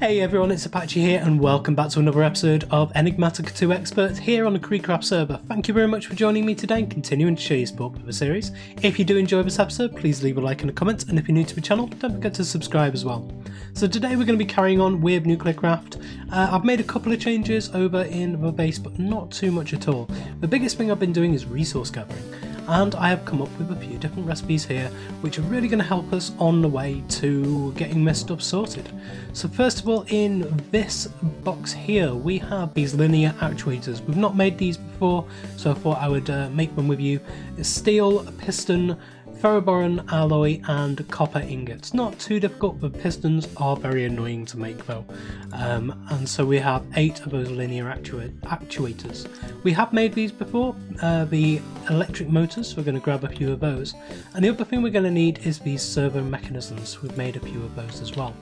Hey everyone, it's Apache here and welcome back to another episode of Enigmatica 2 Expert here on the CreedCraft server. Thank you very much for joining me today and continuing to show your support for the series. If you do enjoy this episode, please leave a like and a comment, and if you're new to the channel, don't forget to subscribe as well. So today we're going to be carrying on with NuclearCraft. I've made a couple of changes over in the base, but not too much at all. The biggest thing I've been doing is resource gathering. And I have come up with a few different recipes here which are really going to help us on the way to getting this stuff sorted. So first of all, in this box here we have these linear actuators. We've not made these before, so I thought I would make one with you. It's steel, piston, ferroboron alloy and copper ingots. Not too difficult, but pistons are very annoying to make though. And so we have 8 of those linear actuators. We have made these before, the electric motors, so we're going to grab a few of those. And the other thing we're going to need is these servo mechanisms. We've made a few of those as well.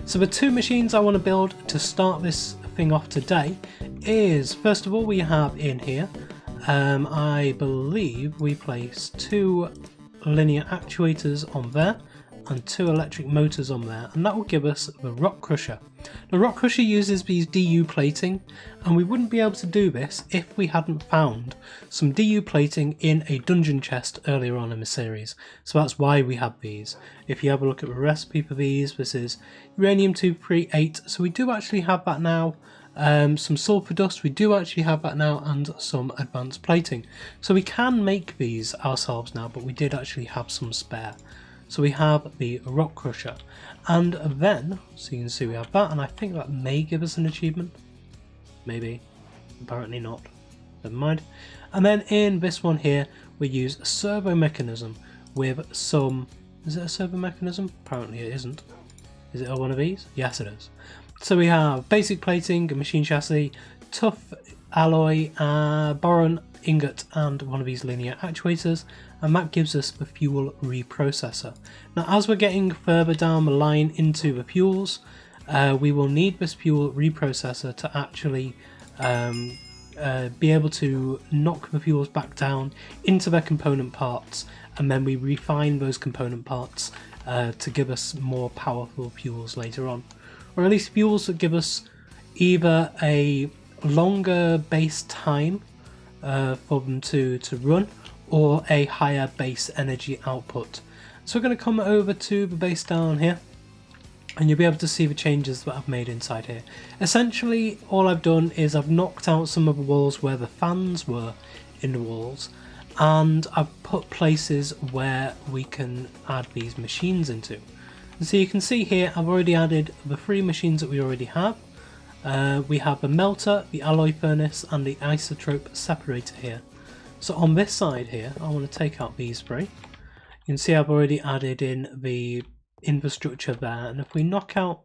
So the 2 machines I want to build to start this thing off today is, first of all, we have in here, I believe we place 2 linear actuators on there and 2 electric motors on there, and that will give us the rock crusher. The rock crusher uses these DU plating, and we wouldn't be able to do this if we hadn't found some DU plating in a dungeon chest earlier on in the series, so that's why we have these. If you have a look at the recipe for these, this is uranium-238, so we do actually have that now. Some sulfur dust, we do actually have that now, and some advanced plating. So we can make these ourselves now, but we did actually have some spare. So we have the rock crusher, and then, so you can see we have that, and I think that may give us an achievement. Maybe, apparently not, never mind. And then in this one here, we use a servo mechanism with some, is it a servo mechanism? Apparently it isn't. Is it one of these? Yes it is. So we have basic plating, a machine chassis, tough alloy, boron ingot and one of these linear actuators, and that gives us the fuel reprocessor. Now as we're getting further down the line into the fuels, we will need this fuel reprocessor to actually be able to knock the fuels back down into their component parts, and then we refine those component parts to give us more powerful fuels later on. Or at least fuels that give us either a longer base time for them to run, or a higher base energy output. So we're going to come over to the base down here, and you'll be able to see the changes that I've made inside here. Essentially all I've done is I've knocked out some of the walls where the fans were in the walls, and I've put places where we can add these machines into. And so you can see here I've already added the 3 machines that we already have. We have the melter, the alloy furnace and the isotope separator here. So on this side here I want to take out these 3. You can see I've already added in the infrastructure there, and if we knock out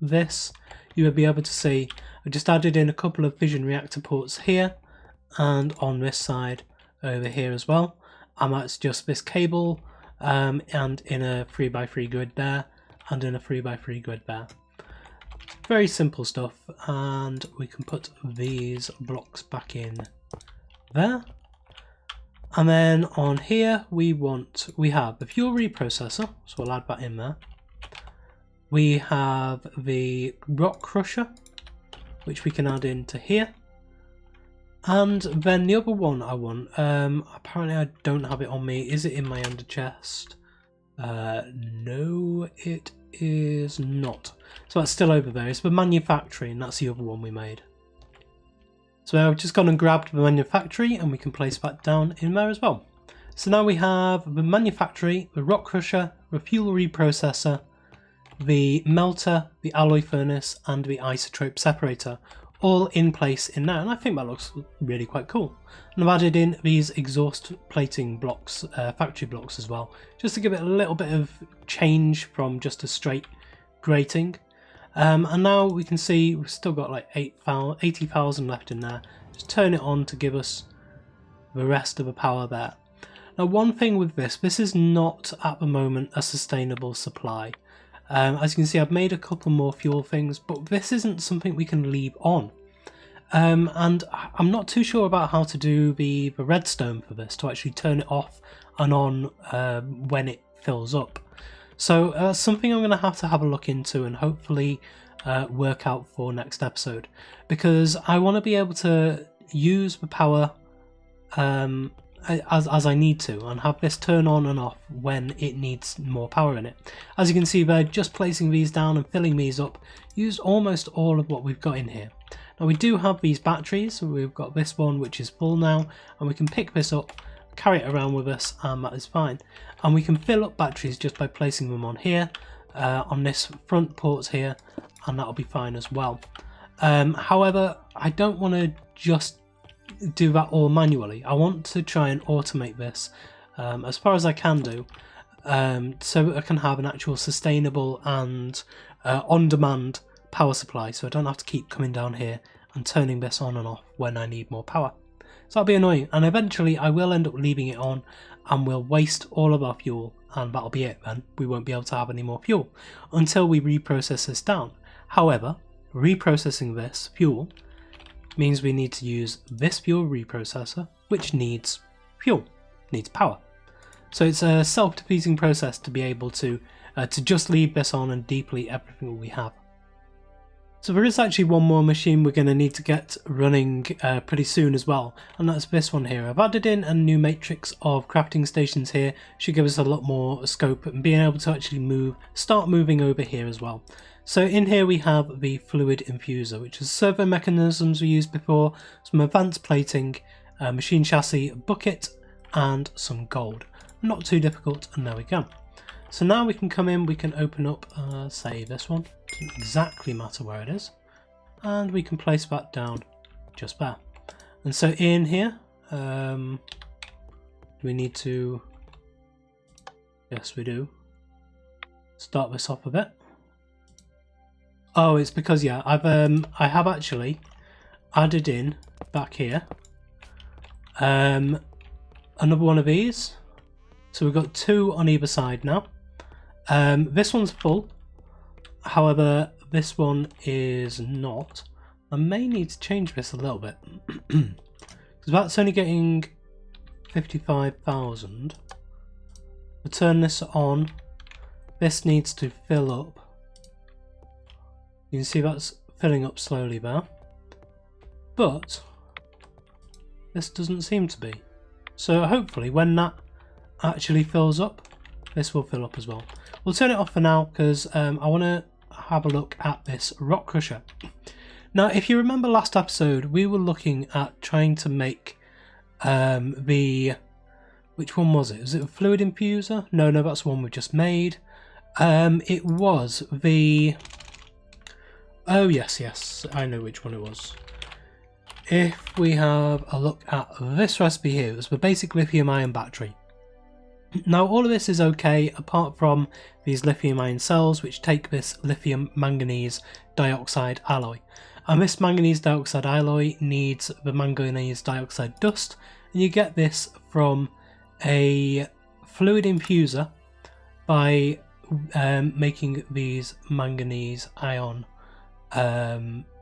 this you will be able to see I've just added in a couple of fission reactor ports here, and on this side over here as well, and that's just this cable and in a 3x3 grid there, and in a 3x3 grid there. Very simple stuff, and we can put these blocks back in there. And then on here we have the fuel reprocessor, so we'll add that in there. We have the rock crusher, which we can add into here. And then the other one I want, apparently I don't have it on me. Is it in my under chest? No, it is not. So that's still over there. It's the manufacturing, and that's the other one we made. So I've just gone and grabbed the manufactory, and we can place that down in there as well. So now we have the manufactory, the rock crusher, the fuel reprocessor, the melter, the alloy furnace and the isotope separator all in place in there, and I think that looks really quite cool. And I've added in these exhaust plating blocks, factory blocks as well, just to give it a little bit of change from just a straight grating. And now we can see we've still got like 80,000 left in there. Just turn it on to give us the rest of the power there. Now one thing with this is not at the moment a sustainable supply. As you can see I've made a couple more fuel things, but this isn't something we can leave on. And I'm not too sure about how to do the redstone for this, to actually turn it off and on when it fills up. So something I'm going to have a look into, and hopefully work out for next episode, because I want to be able to use the power as I need to, and have this turn on and off when it needs more power in it. As you can see by just placing these down and filling these up, use almost all of what we've got in here. Now we do have these batteries, so we've got this one which is full now, and we can pick this up, carry it around with us, and that is fine. And we can fill up batteries just by placing them on here, on this front ports here, and that'll be fine as well. However, I don't want to just do that all manually. I want to try and automate this as far as I can do, so that I can have an actual sustainable and on-demand power supply, so I don't have to keep coming down here and turning this on and off when I need more power. So that'll be annoying, and eventually I will end up leaving it on and we'll waste all of our fuel, and that'll be it then. We won't be able to have any more fuel until we reprocess this down. However, reprocessing this fuel means we need to use this fuel reprocessor, which needs fuel, needs power. So it's a self-defeating process to be able to just leave this on and deplete everything we have. So there is actually one more machine we're going to need to get running pretty soon as well, and that's this one here. I've added in a new matrix of crafting stations here, should give us a lot more scope and being able to actually start moving over here as well. So in here we have the fluid infuser, which is servo mechanisms we used before, some advanced plating, machine chassis, a bucket, and some gold. Not too difficult, and there we go. So now we can come in, we can open up, say this one, doesn't exactly matter where it is, and we can place that down just there. And so in here, we need to, yes we do, start this off a bit. Oh, it's because, yeah, I have actually added in back here another one of these. So we've got two on either side now. This one's full, however this one is not. I may need to change this a little bit because that's only getting 55,000. We'll turn this on. This needs to fill up. You can see that's filling up slowly there, but this doesn't seem to be. So hopefully when that actually fills up, this will fill up as well. We'll turn it off for now because I want to have a look at this rock crusher. Now if you remember last episode, we were looking at trying to make which one was it? Was it a fluid infuser? No, that's the one we just made. It was the, oh yes, I know which one it was. If we have a look at this recipe here, it's the basic lithium ion battery. Now all of this is okay apart from these lithium ion cells, which take this lithium manganese dioxide alloy, and this manganese dioxide alloy needs the manganese dioxide dust, and you get this from a fluid infuser by making these manganese ion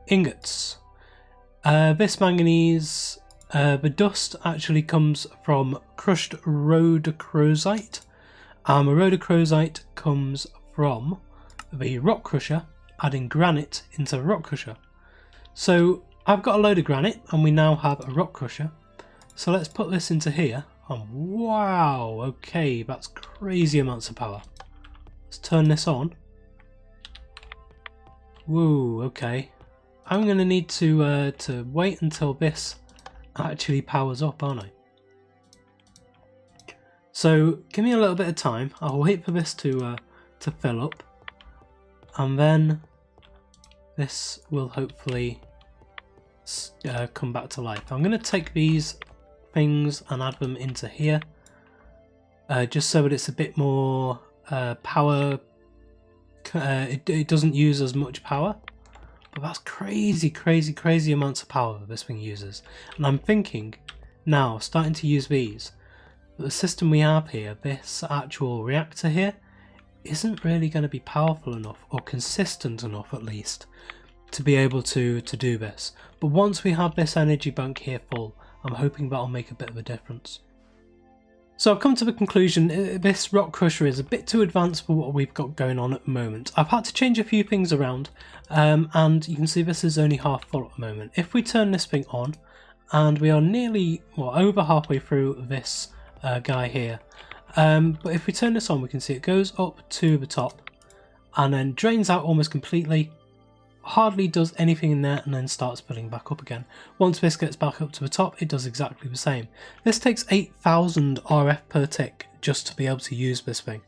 ingots. This manganese, the dust actually comes from crushed rhodochrosite. Rhodochrosite comes from the rock crusher, adding granite into the rock crusher. So I've got a load of granite and we now have a rock crusher. So let's put this into here. And wow, okay, that's crazy amounts of power. Let's turn this on. Whoa, okay. I'm going to need to wait until this actually powers up, aren't I? So give me a little bit of time. I'll wait for this to fill up, and then this will hopefully come back to life. I'm going to take these things and add them into here, just so that it's a bit more power. It doesn't use as much power. But that's crazy amounts of power this thing uses. And I'm thinking now, starting to use these, but the system we have here, this actual reactor here, isn't really going to be powerful enough, or consistent enough at least, to be able to do this. But once we have this energy bank here full, I'm hoping that'll make a bit of a difference. So I've come to the conclusion this rock crusher is a bit too advanced for what we've got going on at the moment. I've had to change a few things around, and you can see this is only half full at the moment. If we turn this thing on, and we are nearly, well, over halfway through this guy here, but if we turn this on, we can see it goes up to the top and then drains out almost completely, hardly does anything in there, and then starts filling back up again. Once this gets back up to the top, it does exactly the same. This takes 8,000 RF per tick just to be able to use this thing,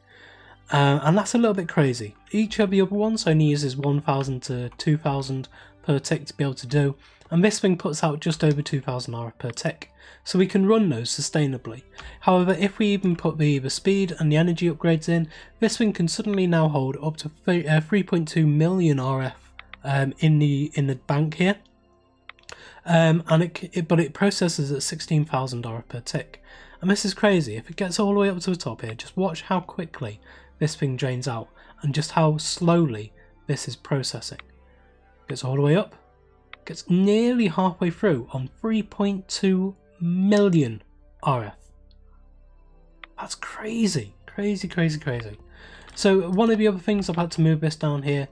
and that's a little bit crazy. Each of the other ones only uses 1,000 to 2,000 per tick to be able to do, and this thing puts out just over 2,000 RF per tick, so we can run those sustainably. However, if we even put the speed and the energy upgrades in, this thing can suddenly now hold up to 3.2 million RF in the bank here, but it processes at 16,000 RF per tick, and this is crazy. If it gets all the way up to the top here, just watch how quickly this thing drains out and just how slowly this is processing. Gets all the way up, gets nearly halfway through on 3.2 million RF. That's crazy, crazy, crazy, crazy. So one of the other things, I've had to move this down here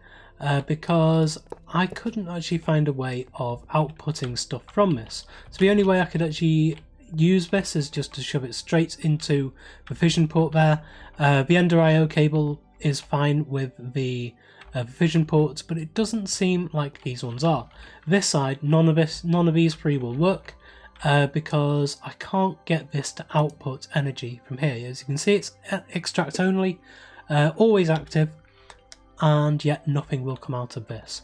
because I couldn't actually find a way of outputting stuff from this. So the only way I could actually use this is just to shove it straight into the fission port there. The Ender IO cable is fine with the fission ports, but it doesn't seem like these ones are. This side, none of these three will work because I can't get this to output energy from here. As you can see, it's extract only, always active, and yet nothing will come out of this.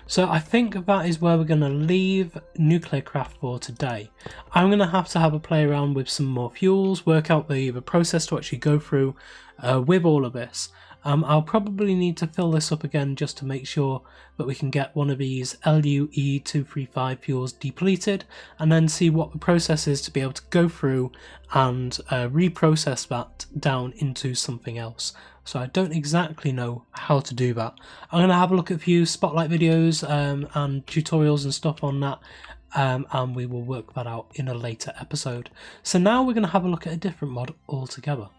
So I think that is where we're going to leave NuclearCraft for today. I'm going to have a play around with some more fuels, work out the process to actually go through with all of this. I'll probably need to fill this up again just to make sure that we can get one of these LUE235 fuels depleted, and then see what the process is to be able to go through and reprocess that down into something else. So I don't exactly know how to do that. I'm going to have a look at a few spotlight videos and tutorials and stuff on that, and we will work that out in a later episode. So now we're going to have a look at a different mod altogether.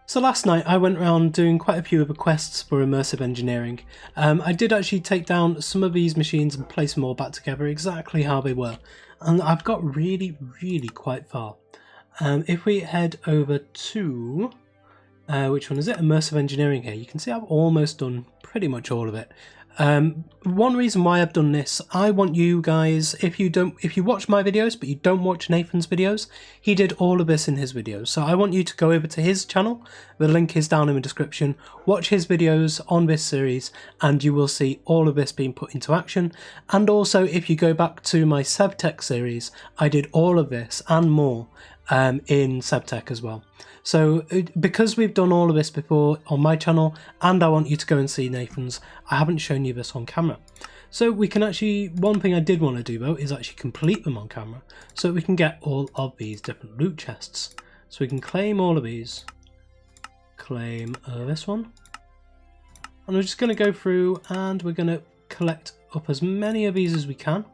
So last night I went around doing quite a few of the quests for Immersive Engineering. I did actually take down some of these machines and place them all back together exactly how they were, and I've got really quite far. If we head over to which one is it? Immersive Engineering here. You can see I've almost done pretty much all of it. One reason why I've done this, I want you guys, if you watch my videos but you don't watch Nathan's videos, he did all of this in his videos. So I want you to go over to his channel. The link is down in the description. Watch his videos on this series and you will see all of this being put into action. And also, if you go back to my SebTech series, I did all of this and more in SebTech as well. So because we've done all of this before on my channel, and I want you to go and see Nathan's, I haven't shown you this on camera. So we can actually, one thing I did want to do though is actually complete them on camera so we can get all of these different loot chests. So we can claim all of these, claim this one, and we're just going to go through and we're going to collect up as many of these as we can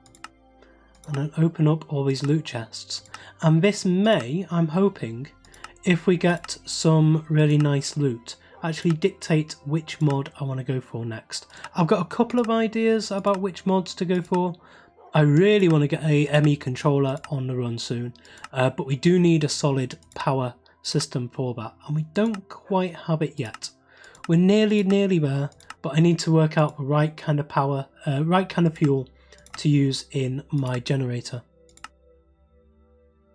and then open up all these loot chests. And this may, I'm hoping, if we get some really nice loot, actually dictate which mod I want to go for next. I've got a couple of ideas about which mods to go for. I really want to get a ME controller on the run soon, but we do need a solid power system for that, and we don't quite have it yet. We're nearly there, but I need to work out the right kind of power, right kind of fuel to use in my generator.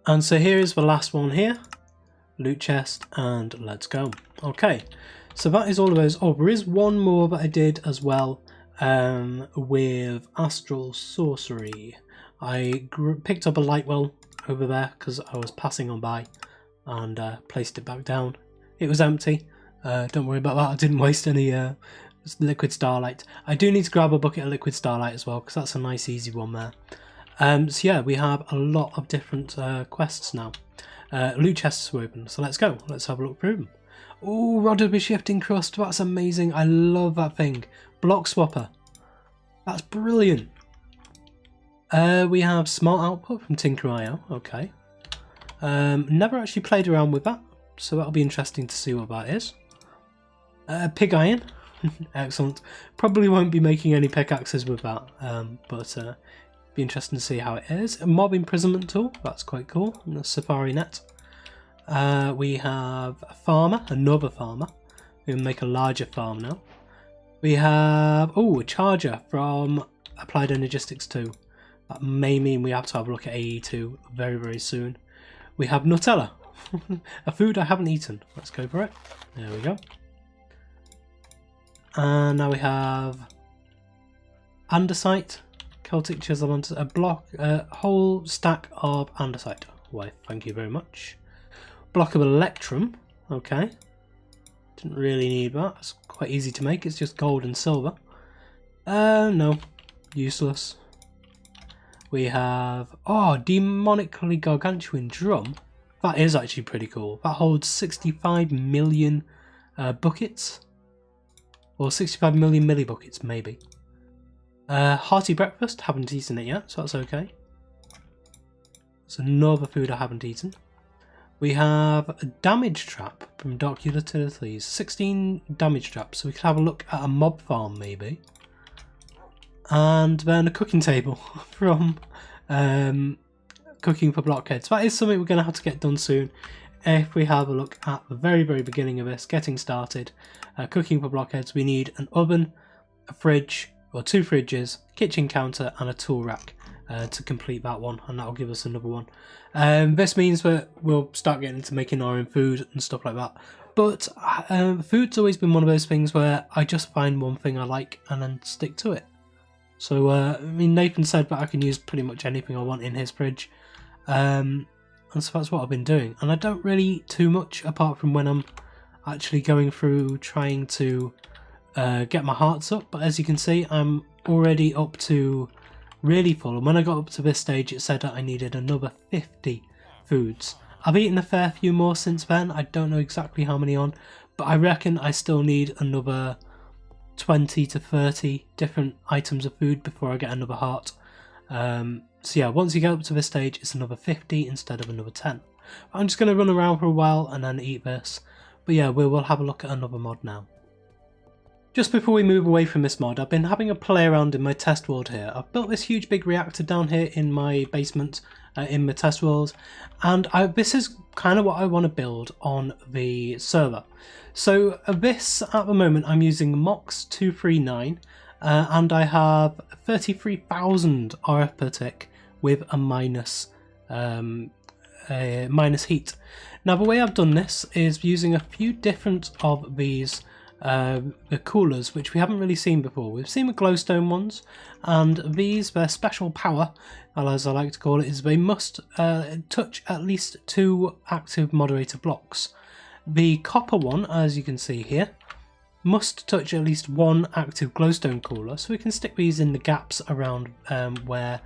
And so here is the last one here. Loot chest, and let's go. Okay, so that is all of those. Oh, there is one more that I did as well with Astral Sorcery. I picked up a light well over there because I was passing on by and placed it back down. It was empty. Don't worry about that, I didn't waste any liquid starlight. I do need to grab a bucket of liquid starlight as well because that's a nice easy one there. So yeah, we have a lot of different quests now. Loot chests are open, so let's go. Let's have a look through them. Oh, Rodded with Shifting Crust, that's amazing. I love that thing. Block Swapper, that's brilliant. We have Smart Output from Tinker.io, okay. Never actually played around with that, so that'll be interesting to see what that is. Pig iron, excellent. Probably won't be making any pickaxes with that, but be interesting to see how it is. A mob imprisonment tool, that's quite cool. And a safari net. We have a farmer, another farmer. We'll make a larger farm now. We have a charger from Applied Energistics 2. That may mean we have to have a look at AE2 very, very soon. We have Nutella, a food I haven't eaten. Let's go for it. There we go. And now we have andesite, Celtic chisel, a whole stack of andesite. Why, thank you very much. Block of electrum, okay. Didn't really need that. It's quite easy to make. It's just gold and silver. No, useless. We have demonically gargantuan drum. That is actually pretty cool. That holds 65 million buckets. Or 65 million millibuckets, maybe. Hearty breakfast, haven't eaten it yet, so that's okay. It's another food I haven't eaten. We have a damage trap from Dark Utilities. 16 damage traps, so we could have a look at a mob farm, maybe. And then a cooking table from Cooking for Blockheads. That is something we're going to have to get done soon. If we have a look at the very, very beginning of this, getting started, Cooking for Blockheads, we need an oven, a fridge, or 2 fridges, kitchen counter, and a tool rack to complete that one, and that'll give us another one. This means that we'll start getting into making our own food and stuff like that. But food's always been one of those things where I just find one thing I like and then stick to it. So, I mean, Nathan said that I can use pretty much anything I want in his fridge. And so that's what I've been doing. And I don't really eat too much apart from when I'm actually going through trying to get my hearts up. But as you can see, I'm already up to really full. And when I got up to this stage, it said that I needed another 50 foods. I've eaten a fair few more since then. I don't know exactly how many on, but I reckon I still need another 20 to 30 different items of food before I get another heart. So yeah, once you get up to this stage, it's another 50 instead of another 10. I'm just going to run around for a while and then eat this. But yeah, we'll have a look at another mod now. Just before we move away from this mod, I've been having a play around in my test world here. I've built this huge big reactor down here in my basement in my test world, and this is kind of what I want to build on the server. So this, at the moment, I'm using MOX 239, and I have 33,000 RF per tick with a minus heat. Now the way I've done this is using a few different of these the coolers, which we haven't really seen before. We've seen the glowstone ones, and these, their special power, as I like to call it, is they must touch at least 2 active moderator blocks. The copper one, as you can see here, must touch at least 1 active glowstone cooler, so we can stick these in the gaps around where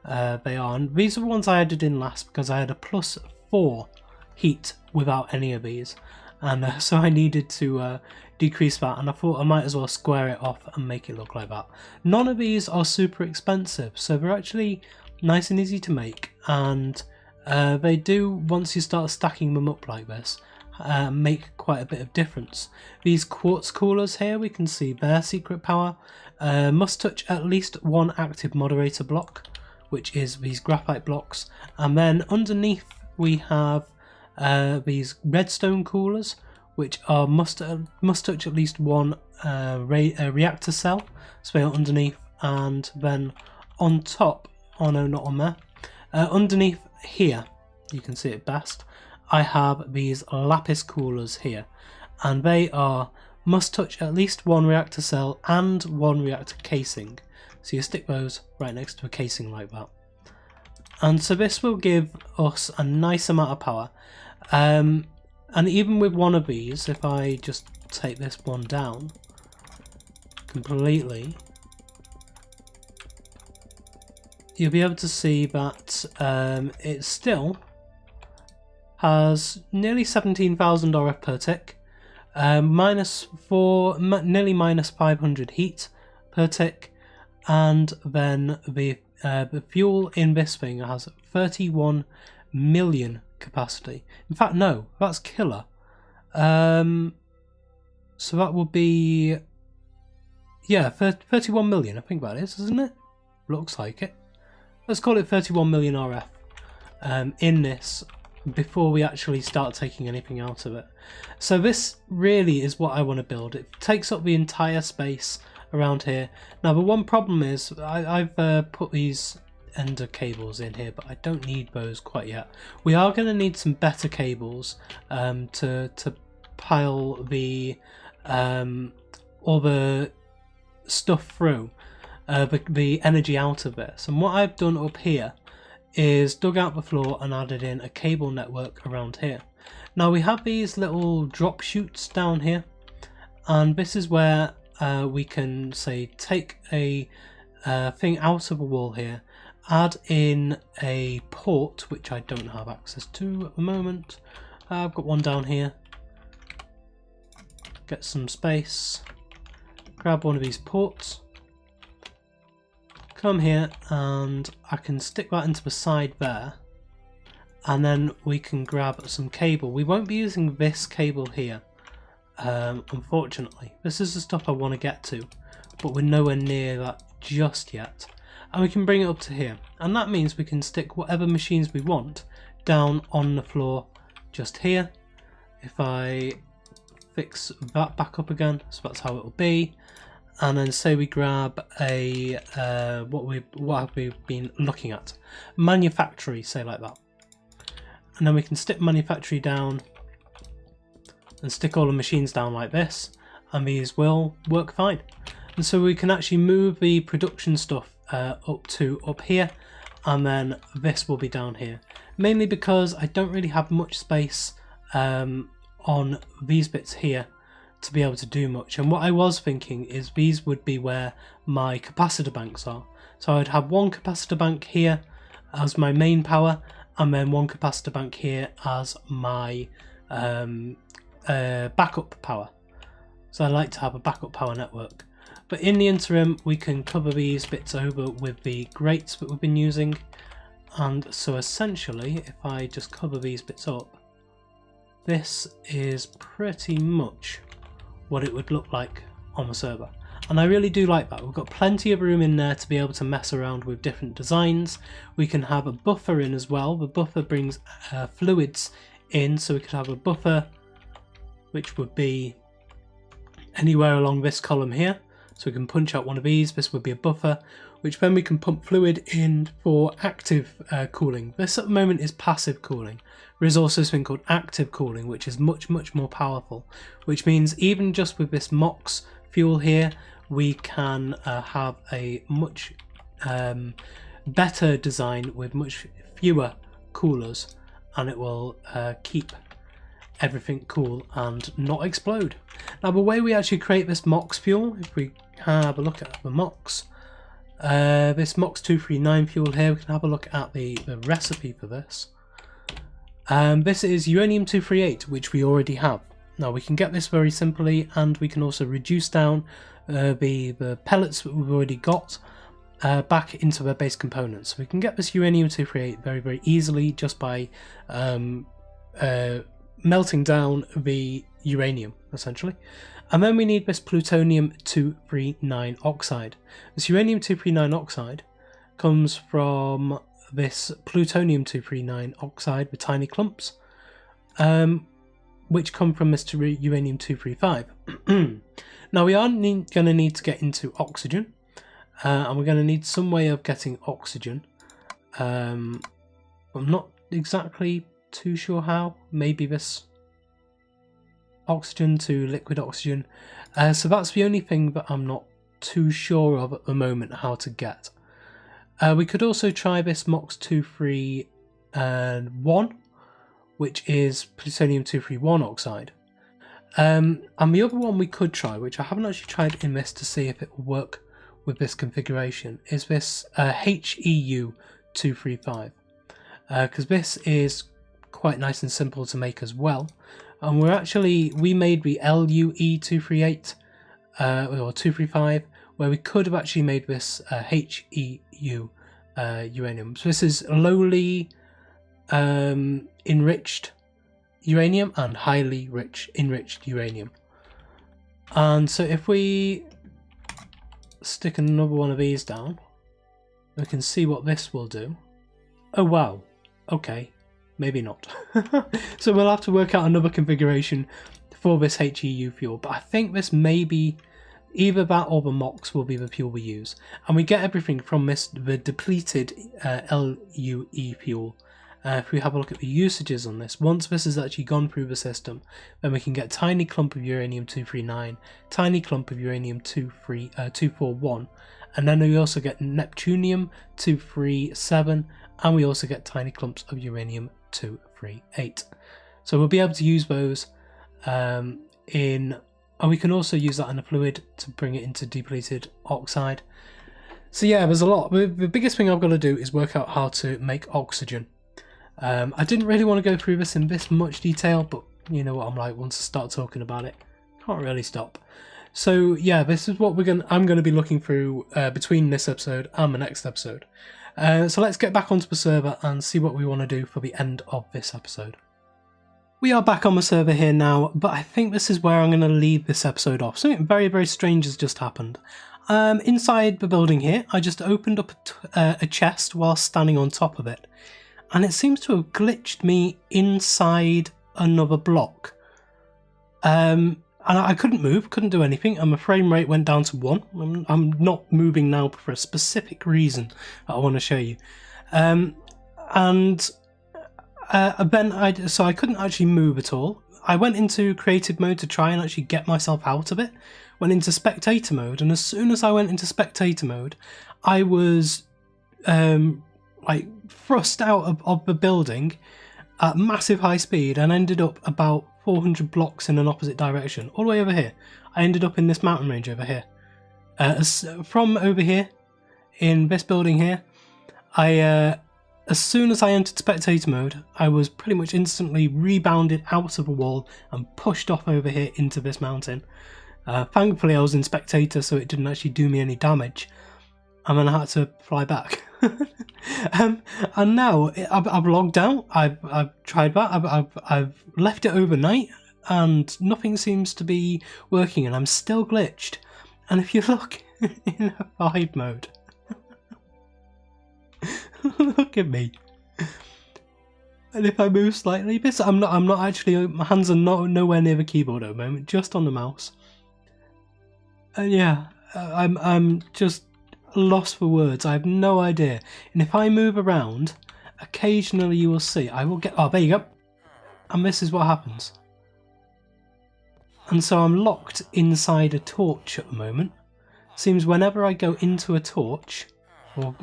they are. And these are the ones I added in last because I had a +4 heat without any of these, and so I needed to decrease that, and I thought I might as well square it off and make it look like that. None of these are super expensive, so they're actually nice and easy to make, and they do, once you start stacking them up like this, make quite a bit of difference. These quartz coolers here, we can see their secret power, must touch at least 1 active moderator block, which is these graphite blocks, and then underneath we have these redstone coolers, which are must touch at least 1 reactor cell, so they're underneath, and then on top, oh no, not on there, underneath here, you can see it best, I have these lapis coolers here, and they must touch at least 1 reactor cell and 1 reactor casing, so you stick those right next to a casing like that. And so this will give us a nice amount of power. And even with one of these, if I just take this one down completely, you'll be able to see that it still has nearly 17,000 RF per tick, nearly minus 500 heat per tick, and then the fuel in this thing has 31 million capacity. In fact, no, that's killer. So that would be, yeah, 31 million, I think that is, isn't it? Looks like it. Let's call it 31 million RF in this before we actually start taking anything out of it. So this really is what I want to build. It takes up the entire space around here. Now the one problem is I've put these ender cables in here, but I don't need those quite yet. We are going to need some better cables to pile the all the stuff through, the energy out of this. And what I've done up here is dug out the floor and added in a cable network around here. Now we have these little drop chutes down here, and this is where we can say take a thing out of a wall here, add in a port which I don't have access to at the moment. I've got one down here. Get some space, grab one of these ports, come here, and I can stick that into the side there, and then we can grab some cable. We won't be using this cable here, unfortunately. This is the stuff I want to get to, but we're nowhere near that just yet. And we can bring it up to here, and that means we can stick whatever machines we want down on the floor just here. If I fix that back up again, so that's how it will be. And then say we grab a what have we been looking at? Manufactory, say like that. And then we can stick manufactory down and stick all the machines down like this, and these will work fine. And so we can actually move the production stuff up here, and then this will be down here. Mainly because I don't really have much space on these bits here to be able to do much. And what I was thinking is these would be where my capacitor banks are. So I'd have one capacitor bank here as my main power, and then one capacitor bank here as my backup power. So I like to have a backup power network. But in the interim, we can cover these bits over with the grates that we've been using. And so essentially, if I just cover these bits up, this is pretty much what it would look like on the server. And I really do like that. We've got plenty of room in there to be able to mess around with different designs. We can have a buffer in as well. The buffer brings fluids in, so we could have a buffer which would be anywhere along this column here. So we can punch out one of these. This would be a buffer, which then we can pump fluid in for active cooling. This at the moment is passive cooling. There is also something called active cooling, which is much more powerful, which means even just with this MOX fuel here, we can have a much better design with much fewer coolers, and it will keep everything cool and not explode. Now the way we actually create this MOX fuel, if we have a look at the MOX, this MOX 239 fuel here, we can have a look at the recipe for this. This is uranium 238, which we already have. Now we can get this very simply, and we can also reduce down the pellets that we've already got back into their base components. So we can get this uranium 238 very easily just by melting down the uranium, essentially. And then we need this plutonium 239 oxide. This uranium 239 oxide comes from this plutonium 239 oxide with tiny clumps, which come from this uranium 235. Now we are going to need to get into oxygen, and we're going to need some way of getting oxygen. I'm not exactly too sure how. Maybe this oxygen to liquid oxygen. So that's the only thing that I'm not too sure of at the moment how to get. We could also try this MOX 231, which is plutonium 231 oxide. And the other one we could try, which I haven't actually tried in this to see if it will work with this configuration, is this HEU 235. Because this is quite nice and simple to make as well. And we made the LUE 238 or 235, where we could have actually made this HEU uranium. So this is lowly enriched uranium and highly enriched uranium. And so if we stick another one of these down, we can see what this will do. Oh wow, okay, maybe not. So we'll have to work out another configuration for this HEU fuel, but I think this may be either that or the MOX will be the fuel we use. And we get everything from the depleted LUE fuel. If we have a look at the usages on this, once this has actually gone through the system, then we can get tiny clump of uranium-239, tiny clump of uranium-241, and then we also get neptunium-237, and we also get tiny clumps of uranium-238. So we'll be able to use those and we can also use that in a fluid to bring it into depleted oxide. So yeah, there's a lot. The biggest thing I've got to do is work out how to make oxygen. I didn't really want to go through this in this much detail, but you know what I'm like, once I start talking about it, can't really stop. So yeah, this is what I'm going to be looking through between this episode and the next episode. So let's get back onto the server and see what we want to do for the end of this episode. We are back on the server here now, but I think this is where I'm going to leave this episode off. Something very, very strange has just happened. Inside the building here, I just opened up a chest while standing on top of it, and it seems to have glitched me inside another block. And I couldn't move, couldn't do anything, and my frame rate went down to 1. I'm not moving now for a specific reason that I want to show you. So I couldn't actually move at all. I went into creative mode to try and actually get myself out of it. Went into spectator mode, and as soon as I went into spectator mode, I was like thrust out of the building at massive high speed and ended up about 400 blocks in an opposite direction, all the way over here. I ended up in this mountain range over here. From over here, in this building here, as soon as I entered spectator mode, I was pretty much instantly rebounded out of a wall and pushed off over here into this mountain. Thankfully I was in spectator, so it didn't actually do me any damage, and then I had to fly back. And now I've logged out, I've tried that, I've left it overnight, and nothing seems to be working, and I'm still glitched. And if you look in hide mode, look at me. And if I move slightly, I'm not actually, my hands are nowhere near the keyboard at the moment, just on the mouse. And yeah, I'm just lost for words. I have no idea. And if I move around, occasionally you will see I will get, oh there you go, and this is what happens. And so I'm locked inside a torch at the moment. Seems whenever I go into a torch or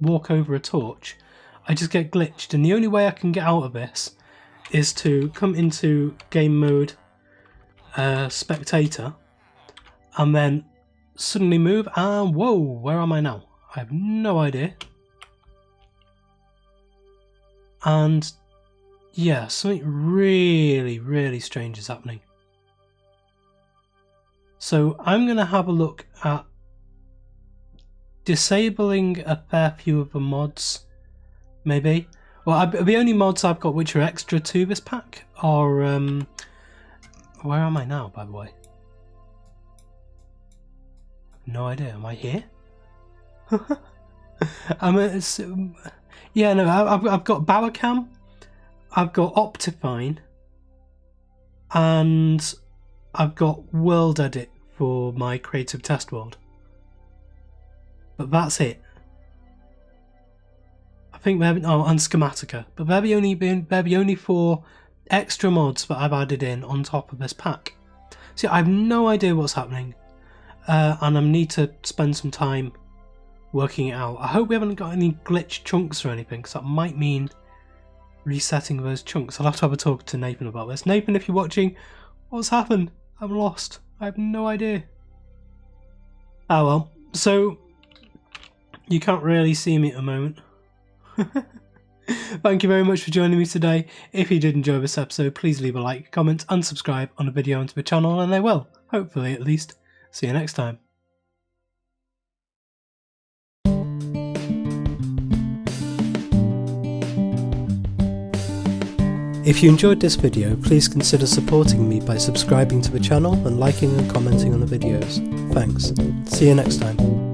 walk over a torch, I just get glitched, and the only way I can get out of this is to come into game mode, spectator, and then suddenly move, and whoa, where am I now? I have no idea. And yeah, something really, really strange is happening. So I'm going to have a look at disabling a fair few of the mods, maybe. Well, the only mods I've got which are extra to this pack are, where am I now, by the way? No idea, am I here? Yeah, no, I've got Bauercam, I've got Optifine, and I've got World Edit for my creative test world. But that's it. I think they're, oh, and Schematica, but they're the only 4 extra mods that I've added in on top of this pack. See, I have no idea what's happening, and I need to spend some time working it out. I hope we haven't got any glitch chunks or anything, because that might mean resetting those chunks. I'll have to have a talk to Nathan about this. Nathan, if you're watching, what's happened? I'm lost. I have no idea. Oh well, so you can't really see me at the moment. Thank you very much for joining me today. If you did enjoy this episode, please leave a like, comment and subscribe on a video onto the channel, and I will, hopefully at least, see you next time. If you enjoyed this video, please consider supporting me by subscribing to the channel and liking and commenting on the videos. Thanks. See you next time.